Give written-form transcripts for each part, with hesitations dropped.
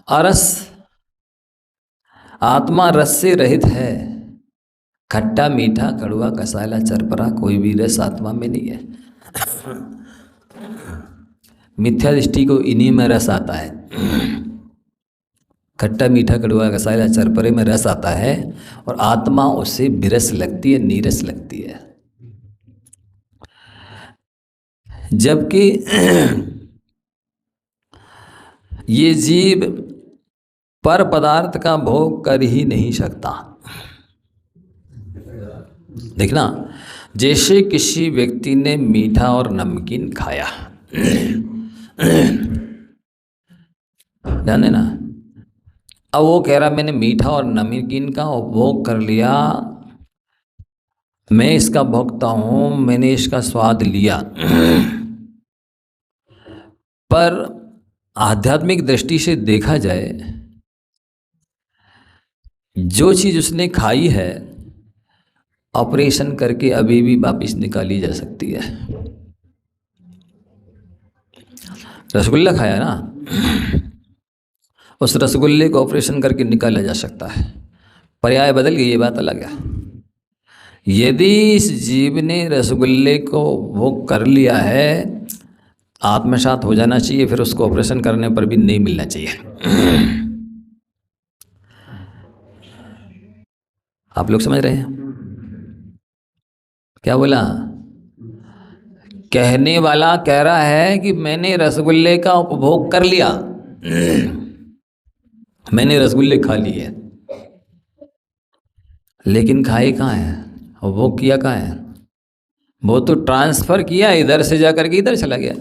अरस, आत्मा रस से रहित है। खट्टा मीठा कड़वा कसाला चरपरा कोई भी रस आत्मा में नहीं है। मिथ्या दृष्टि को इन्हीं में रस आता है। खट्टा मीठा कड़वा कसाला चरपरे में रस आता है और आत्मा उससे विरस लगती है, नीरस लगती है। जबकि ये जीव पर पदार्थ का भोग कर ही नहीं सकता। देखना, जैसे किसी व्यक्ति ने मीठा और नमकीन खाया, ध्यान देना। अब वो कह रहा मैंने मीठा और नमकीन का उपभोग कर लिया, मैं इसका भोक्ता हूँ, मैंने इसका स्वाद लिया। पर आध्यात्मिक दृष्टि से देखा जाए, जो चीज़ उसने खाई है ऑपरेशन करके अभी भी वापिस निकाली जा सकती है। रसगुल्ला खाया ना, उस रसगुल्ले को ऑपरेशन करके निकाला जा सकता है। पर्याय बदल गई, ये बात अलग है। यदि इस जीव ने रसगुल्ले को भोग कर लिया है, आत्मसात हो जाना चाहिए, फिर उसको ऑपरेशन करने पर भी नहीं मिलना चाहिए। आप लोग समझ रहे हैं क्या बोला? कहने वाला कह रहा है कि मैंने रसगुल्ले का उपभोग कर लिया, मैंने रसगुल्ले खा लिए, लेकिन खाए कहाँ है, उपभोग किया कहाँ है? वो तो ट्रांसफर किया, इधर से जाकर के इधर चला गया,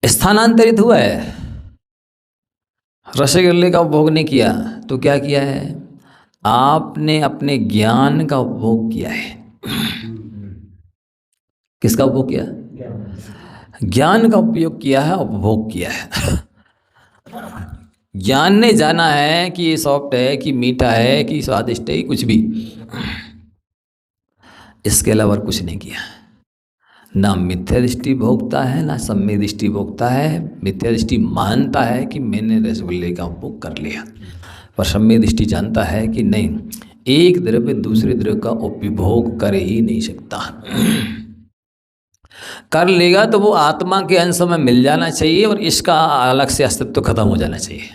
स्थानांतरित हुआ है। रसगुल्ले का उपभोग नहीं किया तो क्या किया है? आपने अपने ज्ञान का उपभोग किया है। किसका उपभोग किया? ज्ञान का उपयोग किया है, उपभोग किया है। ज्ञान ने जाना है कि ये सॉफ्ट है, कि मीठा है, कि स्वादिष्ट है, कुछ भी, इसके अलावा कुछ नहीं किया। ना मिथ्या दृष्टि भोगता है, ना सम्य दृष्टि भोगता है। मिथ्या दृष्टि मानता है कि मैंने रसगुल्ले का उपभोग कर लिया, पर सम्य दृष्टि जानता है कि नहीं, एक द्रव्य दूसरे द्रव्य का उपभोग कर ही नहीं सकता। कर लेगा तो वो आत्मा के अंश में मिल जाना चाहिए और इसका अलग से अस्तित्व खत्म हो जाना चाहिए।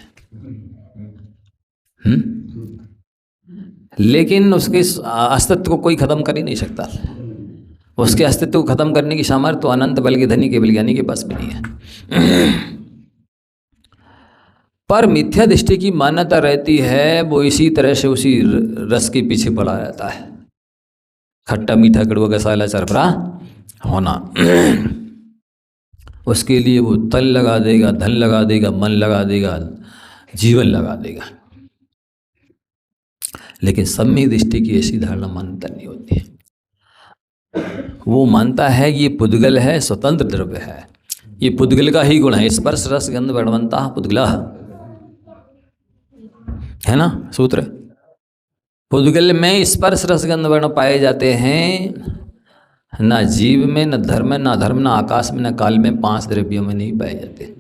लेकिन उसके अस्तित्व को कोई खत्म कर ही नहीं सकता। उसके अस्तित्व को खत्म करने की सामर्थ्य तो अनंत बल के धनी के विज्ञानी के पास भी नहीं है। पर मिथ्या दृष्टि की मान्यता रहती है, वो इसी तरह से उसी रस के पीछे पड़ा रहता है। खट्टा मीठा कड़वा कसाला चरपरा होना, उसके लिए वो तल लगा देगा, धन लगा देगा, मन लगा देगा, जीवन लगा देगा। लेकिन सम्य दृष्टि की ऐसी धारणा मान्यता नहीं होती है। वो मानता है कि ये पुद्गल है, स्वतंत्र द्रव्य है, ये पुद्गल का ही गुण है। स्पर्श रस गंध वर्णवंता पुद्गला, है ना सूत्र? पुद्गल में स्पर्श रस गंध वर्ण पाए जाते हैं, ना जीव में, न धर्म में, ना धर्म, ना आकाश में, ना काल में, 5 द्रव्यों में नहीं पाए जाते।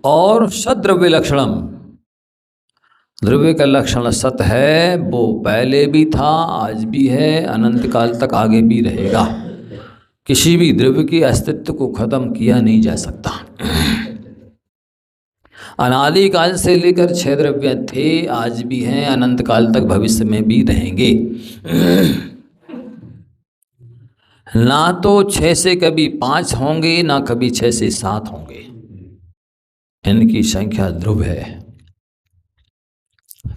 और सद्रव्य लक्षणम, द्रव्य का लक्षण सत है, वो पहले भी था, आज भी है, अनंत काल तक आगे भी रहेगा। किसी भी द्रव्य के अस्तित्व को खत्म किया नहीं जा सकता। अनादि काल से लेकर 6 द्रव्य थे, आज भी हैं, अनंत काल तक भविष्य में भी रहेंगे। ना तो 6 से कभी 5 होंगे, ना कभी 6 से 7 होंगे, इनकी संख्या ध्रुव है।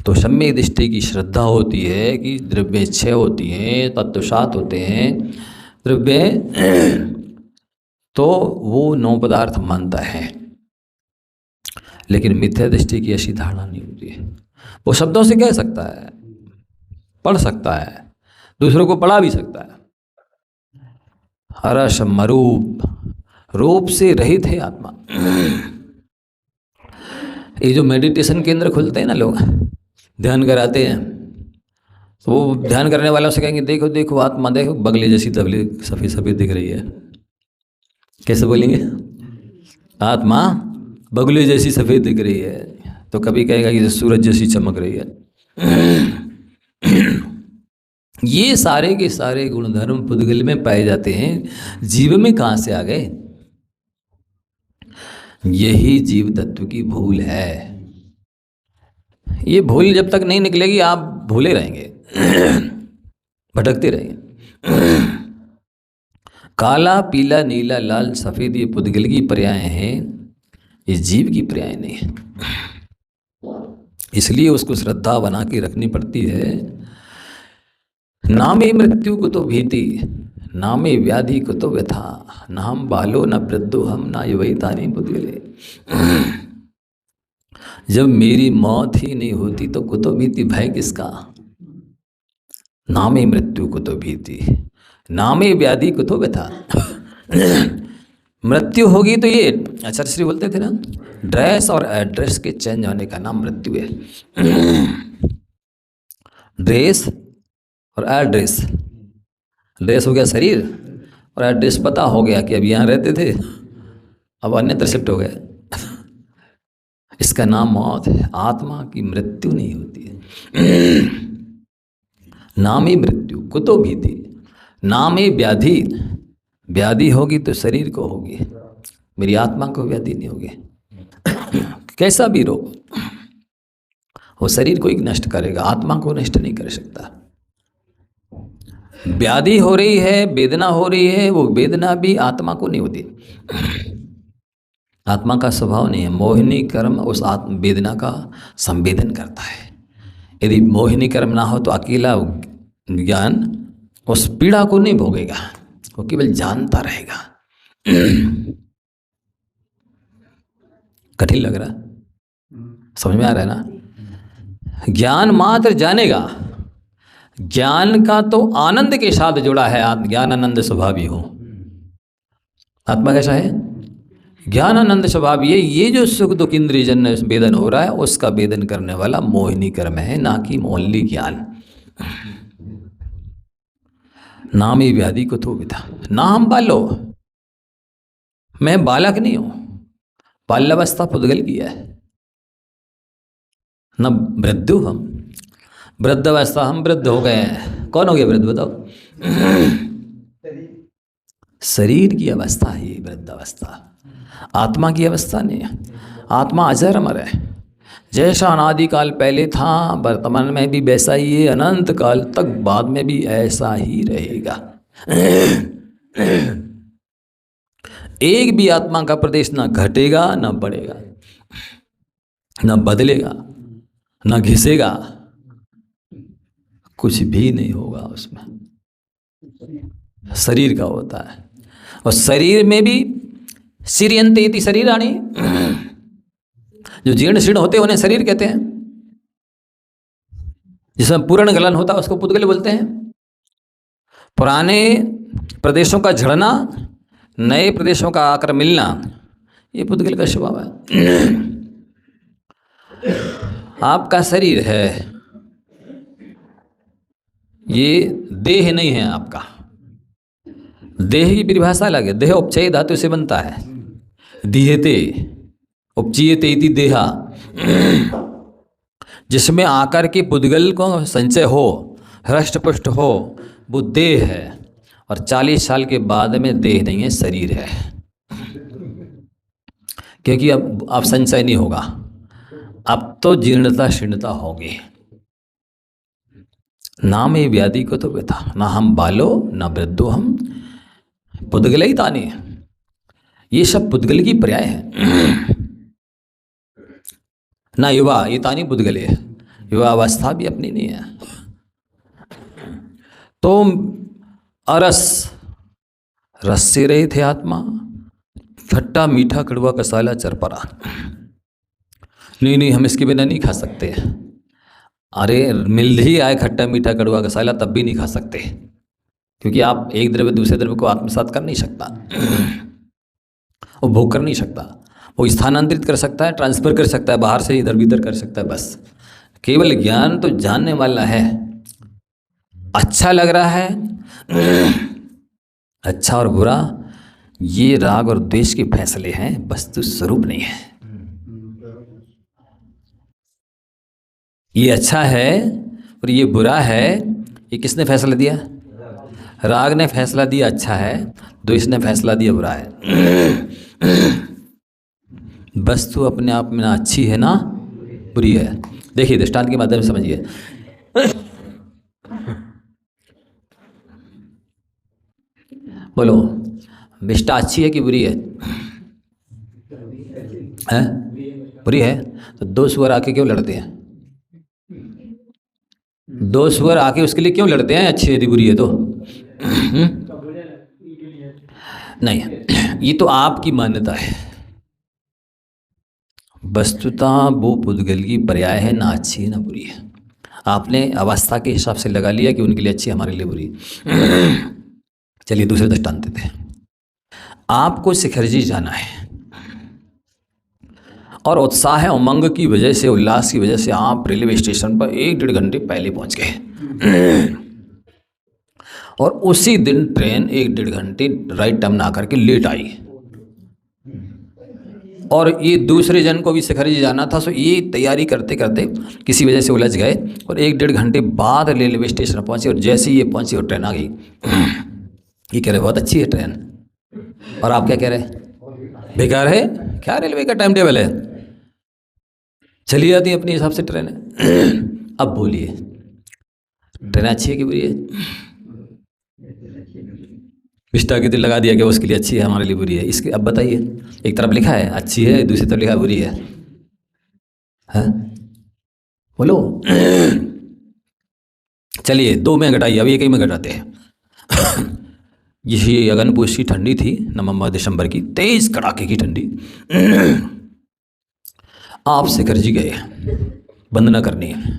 तो सम्यक दृष्टि की श्रद्धा होती है कि द्रव्य 6 होती हैं, तत्व 7 होते हैं द्रव्य, तो वो 9 पदार्थ मानता है। लेकिन मिथ्या दृष्टि की ऐसी धारणा नहीं होती है। वो शब्दों से कह सकता है, पढ़ सकता है, दूसरों को पढ़ा भी सकता है। हरस मरूप, रूप से रहित है आत्मा। ये जो मेडिटेशन केंद्र खुलते हैं ना, लोग ध्यान कराते हैं, तो वो ध्यान करने वालों से कहेंगे देखो देखो आत्मा, देखो बगले जैसी तबले सफ़ेद सफ़ेद दिख रही है। कैसे बोलेंगे? आत्मा बगुले जैसी सफ़ेद दिख रही है, तो कभी कहेगा कि सूरज जैसी चमक रही है। ये सारे के सारे गुणधर्म पुद्गल में पाए जाते हैं, जीव में कहाँ से आ गए? यही जीव तत्व की भूल है। ये भूल जब तक नहीं निकलेगी आप भूले रहेंगे, भटकते रहेंगे। काला, पीला, नीला, लाल, सफ़ेद ये पुद्गल की पर्याय हैं, ये जीव की पर्याय नहीं है। इसलिए उसको श्रद्धा बना के रखनी पड़ती है। नामे मृत्यु को तो भीति, नामे व्याधि को तो व्यथा, न हम बालो न वृद्धो हम, ना युवैतानि पुद्गले। जब मेरी मौत ही नहीं होती तो कुतो भीति, भय किसका? नामे मृत्यु को तो भीति, नामे व्याधि को तो व्यथा। मृत्यु होगी तो ये आचार्य श्री बोलते थे ना, ड्रेस और एड्रेस के चेंज होने का नाम मृत्यु है। ड्रेस और एड्रेस, ड्रेस हो गया शरीर और एड्रेस पता हो गया कि अब यहाँ रहते थे, अब अन्यत्र शिफ्ट हो गए। इसका नाम मौत है। आत्मा की मृत्यु नहीं होती है। नामे मृत्यु कुतो भीति, नामे व्याधि, व्याधि होगी तो शरीर को होगी, मेरी आत्मा को व्याधि नहीं होगी। कैसा भी रोग वो शरीर को ही नष्ट करेगा, आत्मा को नष्ट नहीं कर सकता। व्याधि हो रही है, वेदना हो रही है, वो वेदना भी आत्मा को नहीं होती। आत्मा का स्वभाव नहीं है। मोहिनी कर्म उस आत्म वेदना का संवेदन करता है। यदि मोहिनी कर्म ना हो तो अकेला ज्ञान उस पीड़ा को नहीं भोगेगा, वो केवल जानता रहेगा। कठिन लग रहा, समझ में आ रहा है ना? ज्ञान मात्र जानेगा, ज्ञान का तो आनंद के साथ जुड़ा है। ज्ञान आनंद स्वभावी हो। आत्मा कैसा है? ज्ञान आनंद स्वभाव। ये जो सुख दुख इंद्रिय जन्य वेदन हो रहा है, उसका वेदन करने वाला मोहिनी कर्म है, ना कि ओनली ज्ञान। नामे व्याधि को तो विधा, ना हम बालो, मैं बालक नहीं हूं। बाल्यावस्था पुद्गल की है। न वृद्धु हम, वृद्धावस्था हम वृद्ध हो गए हैं। कौन हो गया वृद्ध बताओ? शरीर की अवस्था है ये वृद्धावस्था, आत्मा की अवस्था नहीं है। आत्मा अजर अमर है। जैसा अनादिकाल पहले था, वर्तमान में भी वैसा ही है, अनंत काल तक बाद में भी ऐसा ही रहेगा। एक भी आत्मा का प्रदेश ना घटेगा ना बढ़ेगा, ना बदलेगा ना घिसेगा, कुछ भी नहीं होगा उसमें। शरीर का होता है, और शरीर में भी शिरियंते इति शरीराणि, जो जीर्ण शीर्ण होते हैं उन्हें शरीर कहते हैं। जिसमें पूर्ण गलन होता है उसको पुद्गल बोलते हैं। पुराने प्रदेशों का झड़ना, नए प्रदेशों का आकर मिलना, ये पुद्गल का स्वभाव है। आपका शरीर है, ये देह नहीं है आपका। देह की परिभाषा अलग है। देह उपचय धातु से बनता है। दीहते उपचीयते इति देहा, जिसमें आकर के पुद्गल को संचय हो, हृष्ट पुष्ट हो, वो देह है। और 40 साल के बाद में देह नहीं है, शरीर है। क्योंकि अब संचय नहीं होगा, अब तो जीर्णता शीर्णता होगी। नामे व्याधि को तो व्यथा, ना हम बालो ना वृद्धो हम, पुद्गल ही तानी। ये सब पुद्गल की पर्याय है। ना युवा, ये तानी पुद्गल है। युवा अवस्था भी अपनी नहीं है। तो अरस, रस से रहे थे आत्मा, खट्टा मीठा कड़वा कसाला चरपरा, नहीं हम इसके बिना नहीं खा सकते। अरे मिल ही आए खट्टा मीठा कड़वा कसाला तब भी नहीं खा सकते, क्योंकि आप एक द्रव्य दूसरे द्रव्य को आत्मसात कर नहीं सकता, वो भोग कर नहीं सकता। वो स्थानांतरित कर सकता है, ट्रांसफर कर सकता है, बाहर से इधर भीतर कर सकता है, बस। केवल ज्ञान तो जानने वाला है। अच्छा लग रहा है, अच्छा और बुरा ये राग और द्वेष के फैसले हैं, वस्तु स्वरूप नहीं है। ये अच्छा है और ये बुरा है, ये किसने फैसला दिया? राग ने फैसला दिया अच्छा है, द्वेष ने फैसला दिया बुरा है। वस्तु अपने आप में ना अच्छी है ना बुरी है। देखिए दृष्टांत के माध्यम से समझिए। बोलो, विष्ठा अच्छी है कि बुरी है? हैं? बुरी है। तो दो सुअर आके क्यों लड़ते हैं? दो सुअर आके उसके लिए क्यों लड़ते हैं? अच्छी यदि बुरी है तो नहीं, ये तो आपकी मान्यता है। वस्तुतः वो पुद्गल की पर्याय है, ना अच्छी है ना बुरी है। आपने अवस्था के हिसाब से लगा लिया कि उनके लिए अच्छी, हमारे लिए बुरी। चलिए दूसरे दृष्टांत देते हैं। आपको शिखरजी जाना है और उत्साह है, उमंग की वजह से, उल्लास की वजह से आप रेलवे स्टेशन पर 1-1.5 घंटे पहले पहुंच गए और उसी दिन ट्रेन 1-1.5 घंटे राइट टाइम ना करके लेट आई और ये दूसरे जन को भी शिखरजी जाना था। सो ये तैयारी करते करते किसी वजह से उलझ गए और 1-1.5 घंटे बाद रेलवे स्टेशन पहुंचे और जैसे ही ये पहुंचे और ट्रेन आ गई। ये कह रहे बहुत अच्छी है ट्रेन, और आप क्या कह रहे? बेकार है। क्या रेलवे का टाइम टेबल है? चली जाती है अपने हिसाब से ट्रेन। अब बोलिए, ट्रेन अच्छी है कि बुरी है? विष्ठा की तो लगा दिया कि उसके लिए अच्छी है, हमारे लिए बुरी है। इसके अब बताइए, एक तरफ लिखा है अच्छी है, दूसरी तरफ लिखा है बुरी है। हैं? बोलो। चलिए 2 में घटाइए, अभी 1 ही में घटाते हैं। ये अगनपुष की ठंडी थी, नवंबर दिसंबर की, तेज कड़ाके की ठंडी। आप शिखरजी गए वंदना करनी है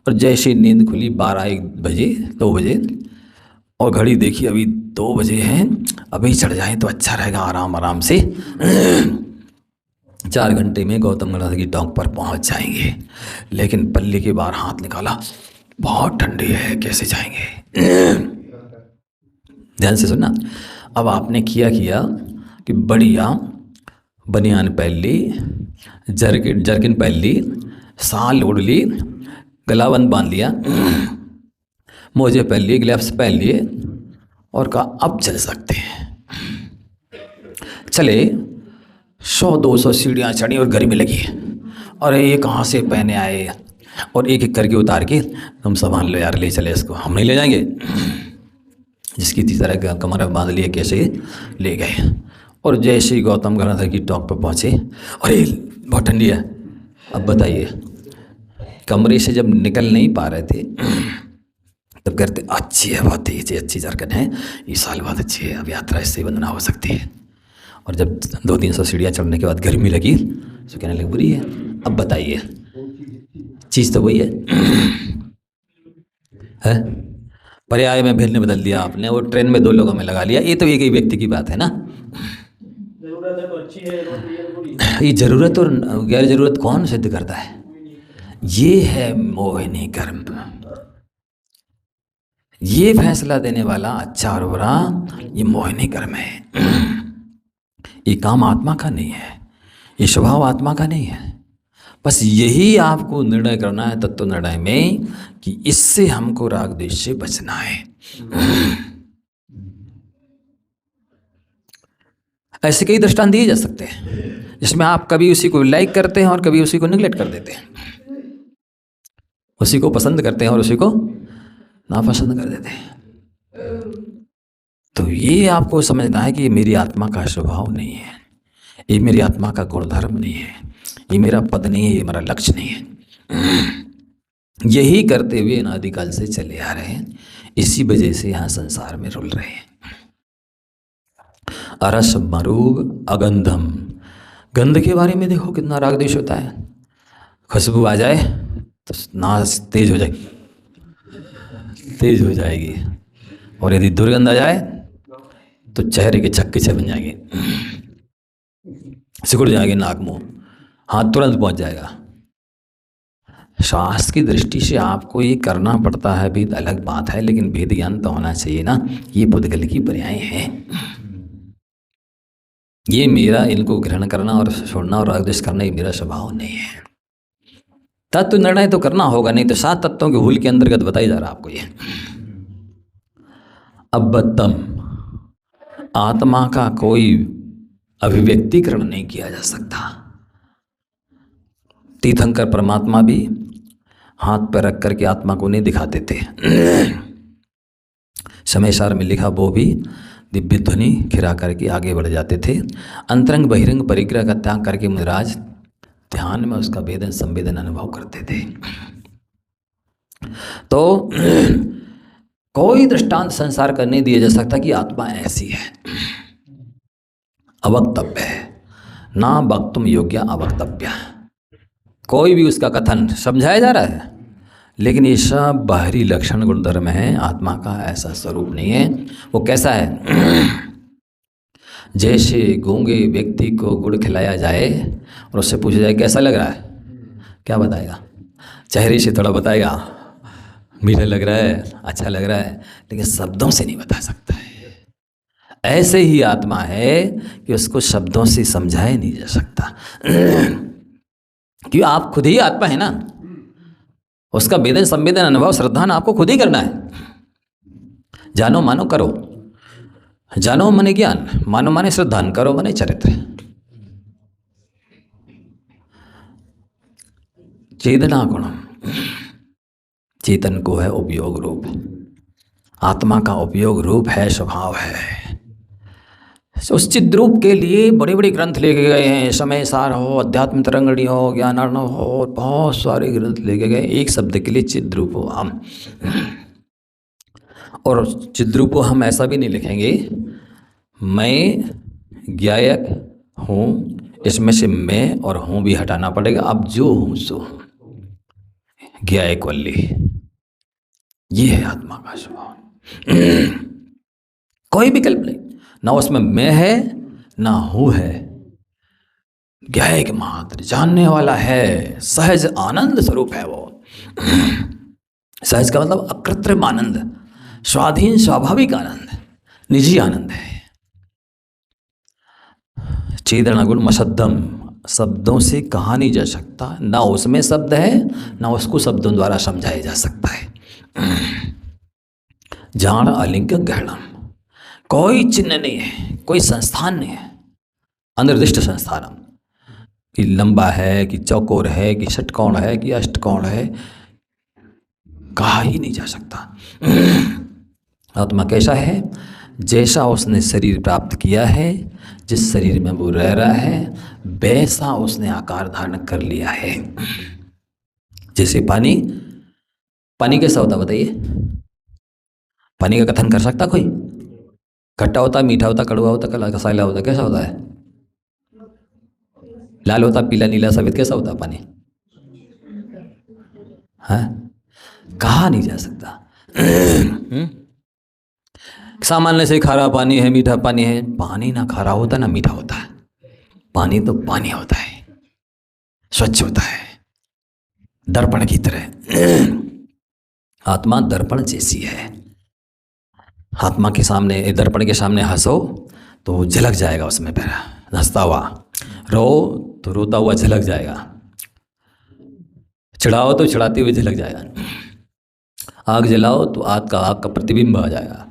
और जैसे नींद खुली 12-1 बजे 2 बजे और घड़ी देखी अभी 2 बजे हैं, अभी चढ़ जाएं तो अच्छा रहेगा, आराम आराम से 4 घंटे में गौतम गणनाथ की टॉप पर पहुंच जाएंगे। लेकिन पल्ले के बाहर हाथ निकाला, बहुत ठंडी है, कैसे जाएंगे? ध्यान से सुनना। अब आपने किया कि बढ़िया बनियान पहन ली, जर्किन पहन ली, शाल ओढ़ ली, गलाबंद बांध लिया, मोजे पहन लिए, ग्लव्स पहन लिए और कहा अब चल सकते हैं। चले 100-200 सीढ़ियाँ चढ़ी और गर्मी लगी और ये कहाँ से पहने आए और एक एक करके उतार के तुम संभाल लो यार, ले चले इसको, हम नहीं ले जाएंगे। जिसकी इसी तरह कमर बांध लिए कैसे ले गए और जैसे ही गौतम गणनाथ की टॉप पर पहुँचे, अरे बहुत ठंडी है। अब बताइए, कमरे से जब निकल नहीं पा रहे थे तब कहते अच्छी है, बहुत ही अच्छी जरकन है, ये साल बहुत अच्छी है, अब यात्रा इससे वंदना हो सकती है। और जब 200-300 सीढ़ियाँ चढ़ने के बाद गर्मी लगी तो कहने लगे बुरी है। अब बताइए, चीज़ तो वही है? पर्याय में भेद ने बदल दिया आपने, वो ट्रेन में 2 लोगों में लगा लिया। ये तो एक ही व्यक्ति की बात है ना। ये जरूरत और गैर जरूरत कौन सिद्ध करता है? ये है मोहिनी कर्म। ये फैसला देने वाला अच्छा और बुरा, ये मोहिनी कर्म है। ये काम आत्मा का नहीं है, ये स्वभाव आत्मा का नहीं है। बस यही आपको निर्णय करना है तत्व निर्णय में कि इससे हमको राग द्वेष से बचना है। ऐसे कई दृष्टांत दिए जा सकते हैं जिसमें आप कभी उसी को लाइक करते हैं और कभी उसी को निगलेक्ट कर देते हैं, उसी को पसंद करते हैं और उसी को नापसंद कर देते हैं। तो ये आपको समझना है कि ये मेरी आत्मा का स्वभाव नहीं है, ये मेरी आत्मा का गुणधर्म नहीं है, ये मेरा पद नहीं है, ये मेरा लक्ष्य नहीं है। यही करते हुए अनादिकाल से चले आ रहे हैं, इसी वजह से यहाँ संसार में रुल रहे हैं। अरस मरूग अगंधम, गंध के बारे में देखो कितना राग द्वेष होता है। खुशबू आ जाए तो नाश तेज हो जाएगी और यदि दुर्गंध आ जाए तो चेहरे के छक्के से बन जाएंगे, सिकुड़ जाएंगे नाक मुंह, हाथ तुरंत पहुंच जाएगा। शास्त्र की दृष्टि से आपको ये करना पड़ता है, भेद अलग बात है, लेकिन भेद ज्ञान तो होना चाहिए ना। ये पुद्गल की पर्याय है। ये मेरा, इनको ग्रहण करना और छोड़ना और रागद्वेष करना ये मेरा स्वभाव नहीं है। तत्व निर्णय तो करना होगा, नहीं तो 7 तत्वों के हुल के अंतर्गत बताई जा रहा आपको ये। अबतम, आत्मा का कोई अभिव्यक्तिकरण नहीं किया जा सकता। तीर्थंकर परमात्मा भी हाथ पर रख करके आत्मा को नहीं दिखाते थे। समयसार में लिखा, वो भी दिव्य ध्वनि खिरा करके आगे बढ़ जाते थे। अंतरंग बहिरंग परिग्रह का त्याग करके मुनिराज ध्यान में उसका वेदन संवेदन अनुभव करते थे। तो कोई दृष्टांत संसार का नहीं दिया जा सकता कि आत्मा ऐसी है। अवक्तव्य है, ना वक्तुम योग्य अवक्तव्य। कोई भी उसका कथन समझाया जा रहा है, लेकिन ये सब बाहरी लक्षण गुणधर्म है, आत्मा का ऐसा स्वरूप नहीं है। वो कैसा है? जैसे गूंगे व्यक्ति को गुड़ खिलाया जाए और उससे पूछा जाए कैसा लग रहा है, क्या बताएगा? चेहरे से थोड़ा बताएगा, मीठा लग रहा है, अच्छा लग रहा है, लेकिन शब्दों से नहीं बता सकता है। ऐसे ही आत्मा है कि उसको शब्दों से समझाया नहीं जा सकता। क्यों? आप खुद ही आत्मा है ना, उसका वेदन संवेदन अनुभव श्रद्धान आपको खुद ही करना है। जानो मानो करो, जानो माने ज्ञान, मानो माने श्रद्धान, करो माने चरित्र। चेतना गुणम, चेतन को है उपयोग रूप, आत्मा का उपयोग रूप है, स्वभाव है। उस चिद रूप के लिए बड़े बड़े ग्रंथ लेके गए हैं। समय सार हो, अध्यात्म तरंगणी हो, ज्ञान अर्णव हो, बहुत सारे ग्रंथ लेके गए एक शब्द के लिए, चिद्रूप हो हम। और चिद्रूप को हम ऐसा भी नहीं लिखेंगे मैं ज्ञायक हूँ, इसमें से मैं और हूँ भी हटाना पड़ेगा। अब जो हूँ सो हूँ, ज्ञायक वल्ली, ये है आत्मा का स्वभाव। कोई विकल्प नहीं, ना उसमें मैं है ना हूँ है। ज्ञायक मात्र, जानने वाला है, सहज आनंद स्वरूप है वो। सहज का मतलब अकृत्रिम आनंद, स्वाधीन स्वाभाविक आनंद, निजी आनंद है। चेतना गुण मशब्दम, शब्दों से कहा नहीं जा सकता, ना उसमें शब्द है ना उसको शब्दों द्वारा समझाया जा सकता है। जान अलिंग गहणम, कोई चिन्ह नहीं है, कोई संस्थान नहीं है, अनिर्दिष्ट संस्थानम, कि लंबा है कि चौकोर है कि षटकोण है कि अष्टकोण है, कहा ही नहीं जा सकता। आत्मा कैसा है? जैसा उसने शरीर प्राप्त किया है, जिस शरीर में वो रह रहा है, वैसा उसने आकार धारण कर लिया है। जैसे पानी, पानी कैसा होता बताइए? पानी का कथन कर सकता कोई? खट्टा होता, मीठा होता, कड़वा होता, कला कसाला होता, कैसा होता है? लाल होता, पीला, नीला, सफेद, कैसा होता पानी? हाँ, कहा नहीं जा सकता। सामान्य से खारा पानी है, मीठा पानी है, पानी ना खारा होता ना मीठा होता है, पानी तो पानी होता है, स्वच्छ होता है, दर्पण की तरह। आत्मा दर्पण जैसी है। आत्मा के सामने, दर्पण के सामने हंसो तो झलक जाएगा उसमें, फिर हंसता हुआ, रो तो रोता हुआ झलक जाएगा, चिढ़ाओ तो चिढ़ाते हुए झलक जाएगा, आग जलाओ तो आग का प्रतिबिंब आ जाएगा,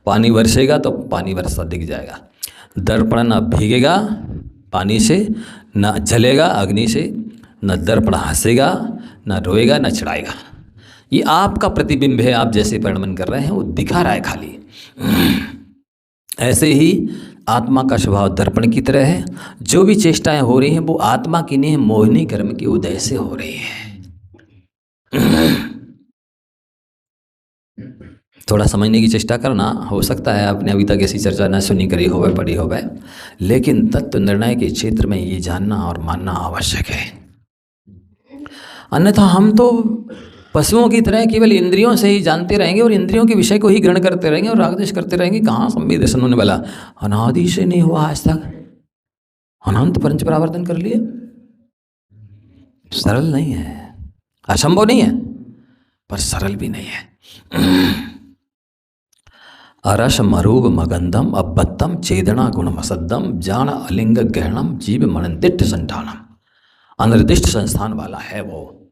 पानी बरसेगा तो पानी बरसता दिख जाएगा। दर्पण ना भीगेगा पानी से, ना जलेगा अग्नि से, न दर्पण हंसेगा, ना रोएगा, ना चिढ़ाएगा। ये आपका प्रतिबिंब है, आप जैसे परिणमन कर रहे हैं वो दिखा रहा है खाली। ऐसे ही आत्मा का स्वभाव दर्पण की तरह है। जो भी चेष्टाएं हो रही हैं वो आत्मा की नहीं, मोहिनी कर्म के उदय से हो रही है। थोड़ा समझने की चेष्टा करना, हो सकता है आपने अभी तक ऐसी चर्चा न सुनी, करी होवे, पढ़ी होवे, लेकिन तत्व निर्णय के क्षेत्र में ये जानना और मानना आवश्यक है। अन्यथा हम तो पशुओं की तरह केवल इंद्रियों से ही जानते रहेंगे और इंद्रियों के विषय को ही ग्रहण करते रहेंगे और रागद्वेष करते रहेंगे। कहाँ संवेद दर्शन होने वाला? अनादि से नहीं हुआ आज तक, अनंत पंच परावर्तन कर लिए। सरल नहीं है, असंभव नहीं है, पर सरल भी नहीं है। अरस मरूब मगंधम अब्बत्तम चेदना गुणमसद्दम जान अलिंग गहणम जीव मनंदिट्ठ संठानम। अनिर्दिष्ट संस्थान वाला है वो,